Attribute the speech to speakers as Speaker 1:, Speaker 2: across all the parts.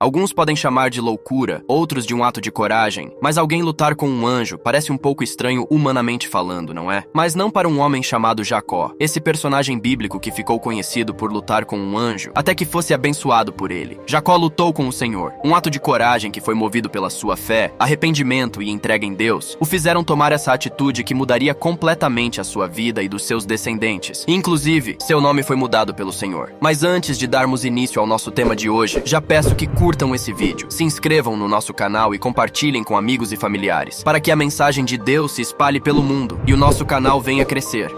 Speaker 1: Alguns podem chamar de loucura, outros de um ato de coragem, mas alguém lutar com um anjo parece um pouco estranho humanamente falando, não é? Mas não para um homem chamado Jacó, esse personagem bíblico que ficou conhecido por lutar com um anjo, até que fosse abençoado por ele. Jacó lutou com o Senhor. Um ato de coragem que foi movido pela sua fé, arrependimento e entrega em Deus, o fizeram tomar essa atitude que mudaria completamente a sua vida e dos seus descendentes. Inclusive, seu nome foi mudado pelo Senhor. Mas antes de darmos início ao nosso tema de hoje, já peço que curtam esse vídeo, se inscrevam no nosso canal e compartilhem com amigos e familiares, para que a mensagem de Deus se espalhe pelo mundo e o nosso canal venha crescer.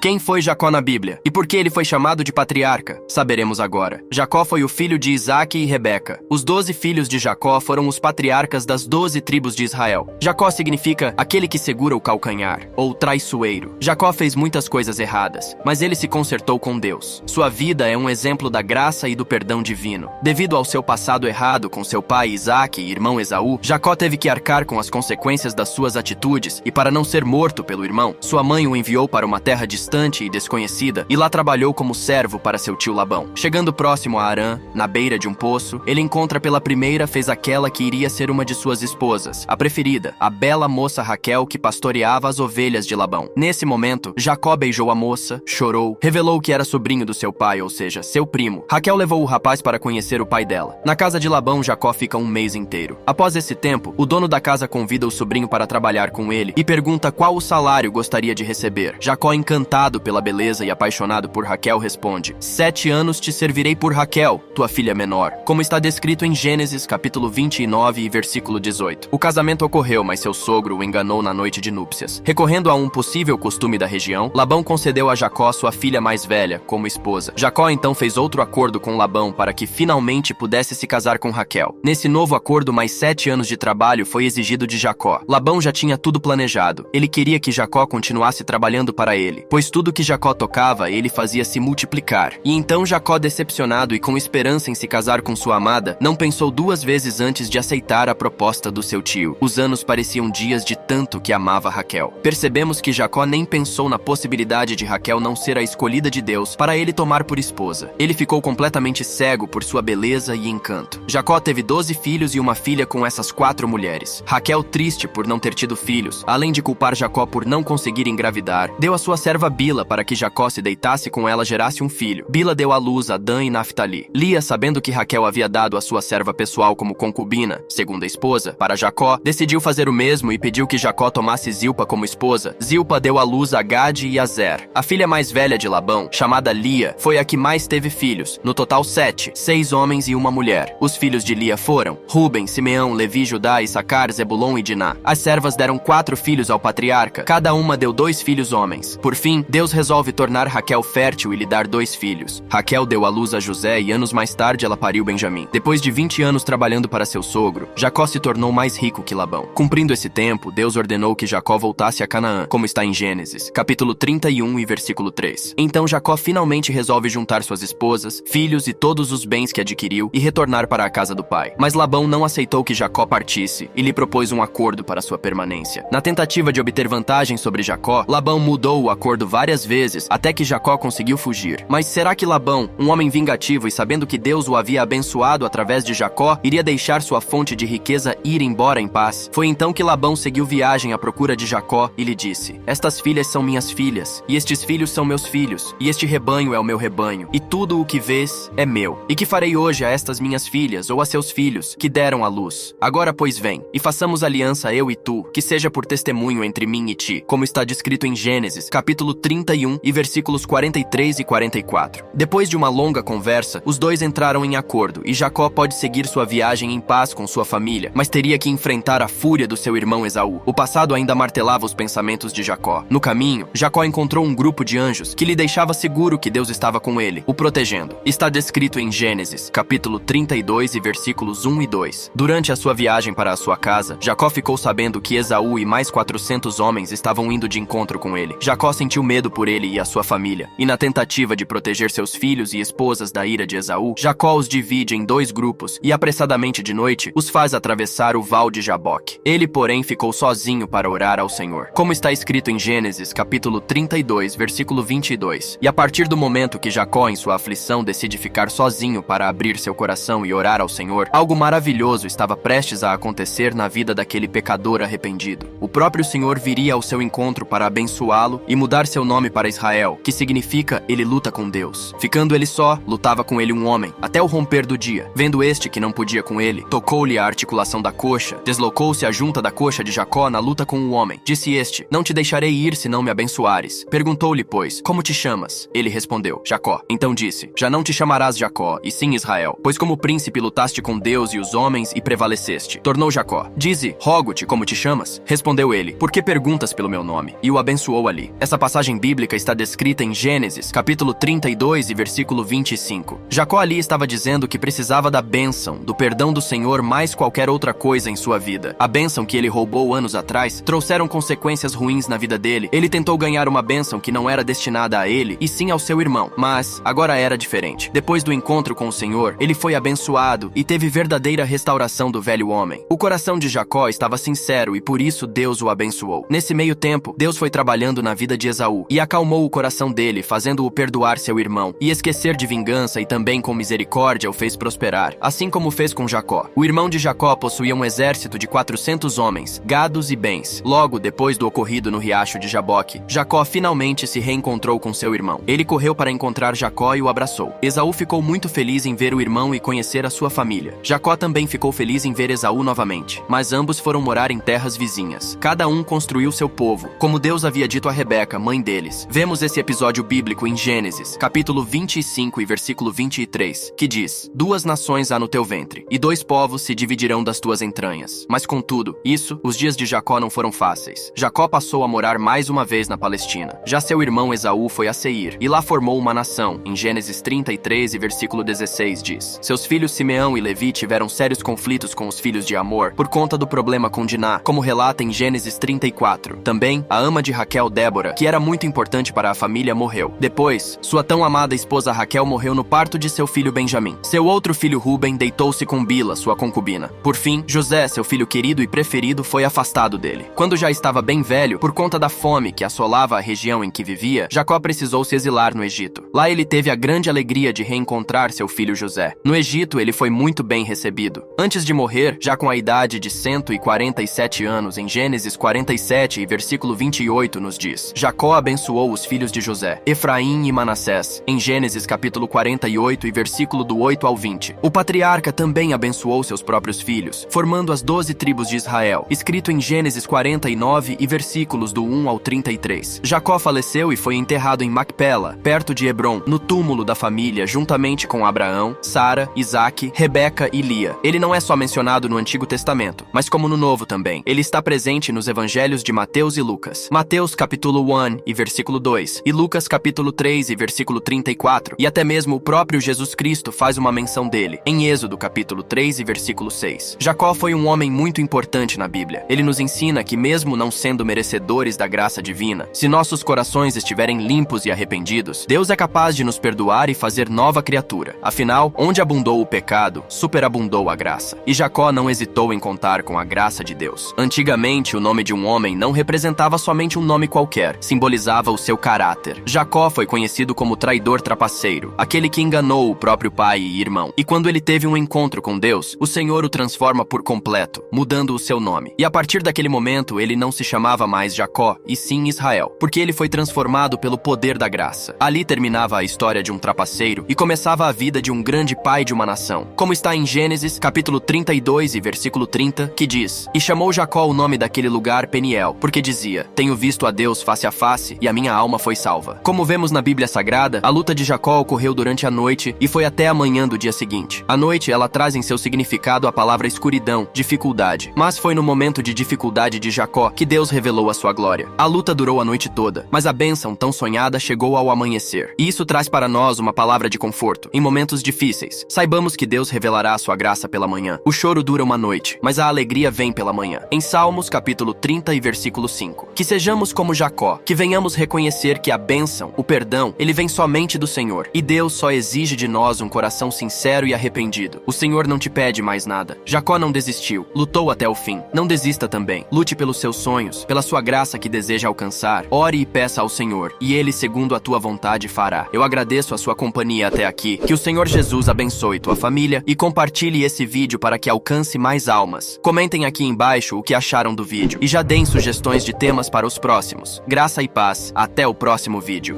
Speaker 1: Quem foi Jacó na Bíblia? E por que ele foi chamado de patriarca? Saberemos agora. Jacó foi o filho de Isaque e Rebeca. Os 12 filhos de Jacó foram os patriarcas das 12 tribos de Israel. Jacó significa aquele que segura o calcanhar, ou traiçoeiro. Jacó fez muitas coisas erradas, mas ele se consertou com Deus. Sua vida é um exemplo da graça e do perdão divino. Devido ao seu passado errado com seu pai Isaque e irmão Esaú, Jacó teve que arcar com as consequências das suas atitudes e, para não ser morto pelo irmão, sua mãe o enviou para uma terra distante e desconhecida, e lá trabalhou como servo para seu tio Labão. Chegando próximo a Harã, na beira de um poço, ele encontra pela primeira vez aquela que iria ser uma de suas esposas, a preferida, a bela moça Raquel que pastoreava as ovelhas de Labão. Nesse momento, Jacó beijou a moça, chorou, revelou que era sobrinho do seu pai, ou seja, seu primo. Raquel levou o rapaz para conhecer o pai dela. Na casa de Labão, Jacó fica um mês inteiro. Após esse tempo, o dono da casa convida o sobrinho para trabalhar com ele e pergunta qual o salário gostaria de receber. Jacó, encantado pela beleza e apaixonado por Raquel, responde: 7 anos te servirei por Raquel, tua filha menor, como está descrito em Gênesis capítulo 29 e versículo 18. O casamento ocorreu, mas seu sogro o enganou na noite de núpcias. Recorrendo a um possível costume da região, Labão concedeu a Jacó sua filha mais velha como esposa. Jacó então fez outro acordo com Labão para que finalmente pudesse se casar com Raquel. Nesse novo acordo, mais 7 anos de trabalho foi exigido de Jacó. Labão já tinha tudo planejado. Ele queria que Jacó continuasse trabalhando para ele, pois tudo que Jacó tocava, ele fazia se multiplicar. E então Jacó, decepcionado e com esperança em se casar com sua amada, não pensou 2 vezes antes de aceitar a proposta do seu tio. Os anos pareciam dias de tanto que amava Raquel. Percebemos que Jacó nem pensou na possibilidade de Raquel não ser a escolhida de Deus para ele tomar por esposa. Ele ficou completamente cego por sua beleza e encanto. Jacó teve 12 filhos e uma filha com essas 4 mulheres. Raquel, triste por não ter tido filhos, além de culpar Jacó por não conseguir engravidar, deu a sua serva Bila para que Jacó se deitasse com ela, gerasse um filho. Bila deu à luz a Dan e Naftali. Lia, sabendo que Raquel havia dado a sua serva pessoal como concubina, segunda esposa, para Jacó, decidiu fazer o mesmo e pediu que Jacó tomasse Zilpa como esposa. Zilpa deu à luz a Gade e a Zer. A filha mais velha de Labão, chamada Lia, foi a que mais teve filhos, no total 7, 6 homens e uma mulher. Os filhos de Lia foram Ruben, Simeão, Levi, Judá, Issacar, Zebulon e Diná. As servas deram 4 filhos ao patriarca, cada uma deu 2 filhos homens. Por fim, Deus resolve tornar Raquel fértil e lhe dar 2 filhos. Raquel deu à luz a José e anos mais tarde ela pariu Benjamim. Depois de 20 anos trabalhando para seu sogro, Jacó se tornou mais rico que Labão. Cumprindo esse tempo, Deus ordenou que Jacó voltasse a Canaã, como está em Gênesis, capítulo 31 e versículo 3. Então Jacó finalmente resolve juntar suas esposas, filhos e todos os bens que adquiriu e retornar para a casa do pai. Mas Labão não aceitou que Jacó partisse e lhe propôs um acordo para sua permanência. Na tentativa de obter vantagem sobre Jacó, Labão mudou o acordo várias vezes, até que Jacó conseguiu fugir. Mas será que Labão, um homem vingativo e sabendo que Deus o havia abençoado através de Jacó, iria deixar sua fonte de riqueza ir embora em paz? Foi então que Labão seguiu viagem à procura de Jacó e lhe disse: estas filhas são minhas filhas, e estes filhos são meus filhos, e este rebanho é o meu rebanho, e tudo o que vês é meu. E que farei hoje a estas minhas filhas ou a seus filhos, que deram à luz? Agora, pois, vem, e façamos aliança eu e tu, que seja por testemunho entre mim e ti, como está descrito em Gênesis, capítulo 31 e versículos 43 e 44. Depois de uma longa conversa, os dois entraram em acordo e Jacó pode seguir sua viagem em paz com sua família, mas teria que enfrentar a fúria do seu irmão Esaú. O passado ainda martelava os pensamentos de Jacó. No caminho, Jacó encontrou um grupo de anjos que lhe deixava seguro que Deus estava com ele, o protegendo. Está descrito em Gênesis, capítulo 32 e versículos 1 e 2. Durante a sua viagem para a sua casa, Jacó ficou sabendo que Esaú e mais 400 homens estavam indo de encontro com ele. Jacó sentiu medo por ele e a sua família, e na tentativa de proteger seus filhos e esposas da ira de Esaú, Jacó os divide em 2 grupos e apressadamente de noite os faz atravessar o val de Jaboque. Ele, porém, ficou sozinho para orar ao Senhor, como está escrito em Gênesis, capítulo 32, versículo 22. E a partir do momento que Jacó, em sua aflição, decide ficar sozinho para abrir seu coração e orar ao Senhor, algo maravilhoso estava prestes a acontecer na vida daquele pecador arrependido. O próprio Senhor viria ao seu encontro para abençoá-lo e mudar seu nome para Israel, que significa ele luta com Deus. Ficando ele só, lutava com ele um homem, até o romper do dia. Vendo este que não podia com ele, tocou-lhe a articulação da coxa, deslocou-se a junta da coxa de Jacó na luta com o homem. Disse este: não te deixarei ir se não me abençoares. Perguntou-lhe, pois, como te chamas? Ele respondeu: Jacó. Então disse: já não te chamarás Jacó, e sim Israel, pois como príncipe lutaste com Deus e os homens e prevaleceste. Tornou Jacó: dize, rogo-te, como te chamas? Respondeu ele: por que perguntas pelo meu nome? E o abençoou ali. Essa passagem bíblica está descrita em Gênesis, capítulo 32 e versículo 25. Jacó ali estava dizendo que precisava da bênção, do perdão do Senhor mais qualquer outra coisa em sua vida. A bênção que ele roubou anos atrás trouxeram consequências ruins na vida dele. Ele tentou ganhar uma bênção que não era destinada a ele, e sim ao seu irmão. Mas agora era diferente. Depois do encontro com o Senhor, ele foi abençoado e teve verdadeira restauração do velho homem. O coração de Jacó estava sincero e por isso Deus o abençoou. Nesse meio tempo, Deus foi trabalhando na vida de Esaú e acalmou o coração dele, fazendo-o perdoar seu irmão e esquecer de vingança, e também com misericórdia o fez prosperar, assim como fez com Jacó. O irmão de Jacó possuía um exército de 400 homens, gados e bens. Logo depois do ocorrido no riacho de Jaboque, Jacó finalmente se reencontrou com seu irmão. Ele correu para encontrar Jacó e o abraçou. Esaú ficou muito feliz em ver o irmão e conhecer a sua família. Jacó também ficou feliz em ver Esaú novamente, mas ambos foram morar em terras vizinhas. Cada um construiu seu povo, como Deus havia dito a Rebeca, mãe deles. Vemos esse episódio bíblico em Gênesis, capítulo 25 e versículo 23, que diz: 2 nações há no teu ventre, e 2 povos se dividirão das tuas entranhas. Mas contudo, os dias de Jacó não foram fáceis. Jacó passou a morar mais uma vez na Palestina. Já seu irmão Esaú foi a Seir, e lá formou uma nação. Em Gênesis 33 e versículo 16 diz: seus filhos Simeão e Levi tiveram sérios conflitos com os filhos de Amor, por conta do problema com Diná, como relata em Gênesis 34. Também, a ama de Raquel, Débora, que era muito importante para a família, morreu. Depois, sua tão amada esposa Raquel morreu no parto de seu filho Benjamim. Seu outro filho Ruben deitou-se com Bila, sua concubina. Por fim, José, seu filho querido e preferido, foi afastado dele. Quando já estava bem velho, por conta da fome que assolava a região em que vivia, Jacó precisou se exilar no Egito. Lá ele teve a grande alegria de reencontrar seu filho José. No Egito, ele foi muito bem recebido. Antes de morrer, já com a idade de 147 anos, em Gênesis 47 e versículo 28 nos diz: Jacó abençoou os filhos de José, Efraim e Manassés, em Gênesis capítulo 48 e versículo do 8 ao 20. O patriarca também abençoou seus próprios filhos, formando as 12 tribos de Israel, escrito em Gênesis 49 e versículos do 1 ao 33. Jacó faleceu e foi enterrado em Macpela, perto de Hebrom, no túmulo da família, juntamente com Abraão, Sara, Isaque, Rebeca e Lia. Ele não é só mencionado no Antigo Testamento, mas como no Novo também. Ele está presente nos evangelhos de Mateus e Lucas. Mateus capítulo 1 e versículo 2, e Lucas capítulo 3 e versículo 34, e até mesmo o próprio Jesus Cristo faz uma menção dele, em Êxodo capítulo 3 e versículo 6. Jacó foi um homem muito importante na Bíblia. Ele nos ensina que mesmo não sendo merecedores da graça divina, se nossos corações estiverem limpos e arrependidos, Deus é capaz de nos perdoar e fazer nova criatura. Afinal, onde abundou o pecado, superabundou a graça. E Jacó não hesitou em contar com a graça de Deus. Antigamente, o nome de um homem não representava somente um nome qualquer, simbolizava o seu caráter. Jacó foi conhecido como traidor trapaceiro, aquele que enganou o próprio pai e irmão. E quando ele teve um encontro com Deus, o Senhor o transforma por completo, mudando o seu nome. E a partir daquele momento, ele não se chamava mais Jacó, e sim Israel, porque ele foi transformado pelo poder da graça. Ali terminava a história de um trapaceiro e começava a vida de um grande pai de uma nação, como está em Gênesis, capítulo 32 e versículo 30, que diz: E chamou Jacó o nome daquele lugar Peniel, porque dizia: Tenho visto a Deus face a face, e a minha alma foi salva. Como vemos na Bíblia Sagrada, a luta de Jacó ocorreu durante a noite e foi até a manhã do dia seguinte. A noite, ela traz em seu significado a palavra escuridão, dificuldade. Mas foi no momento de dificuldade de Jacó que Deus revelou a sua glória. A luta durou a noite toda, mas a bênção tão sonhada chegou ao amanhecer. E isso traz para nós uma palavra de conforto. Em momentos difíceis, saibamos que Deus revelará a sua graça pela manhã. O choro dura uma noite, mas a alegria vem pela manhã. Em Salmos, capítulo 30 e versículo 5. Que sejamos como Jacó, que venhamos Venhamos reconhecer que a bênção, o perdão, ele vem somente do Senhor. E Deus só exige de nós um coração sincero e arrependido. O Senhor não te pede mais nada. Jacó não desistiu, lutou até o fim. Não desista também. Lute pelos seus sonhos, pela sua graça que deseja alcançar. Ore e peça ao Senhor, e Ele, segundo a tua vontade, fará. Eu agradeço a sua companhia até aqui. Que o Senhor Jesus abençoe tua família e compartilhe esse vídeo para que alcance mais almas. Comentem aqui embaixo o que acharam do vídeo e já deem sugestões de temas para os próximos. Graça e paz. Até o próximo vídeo.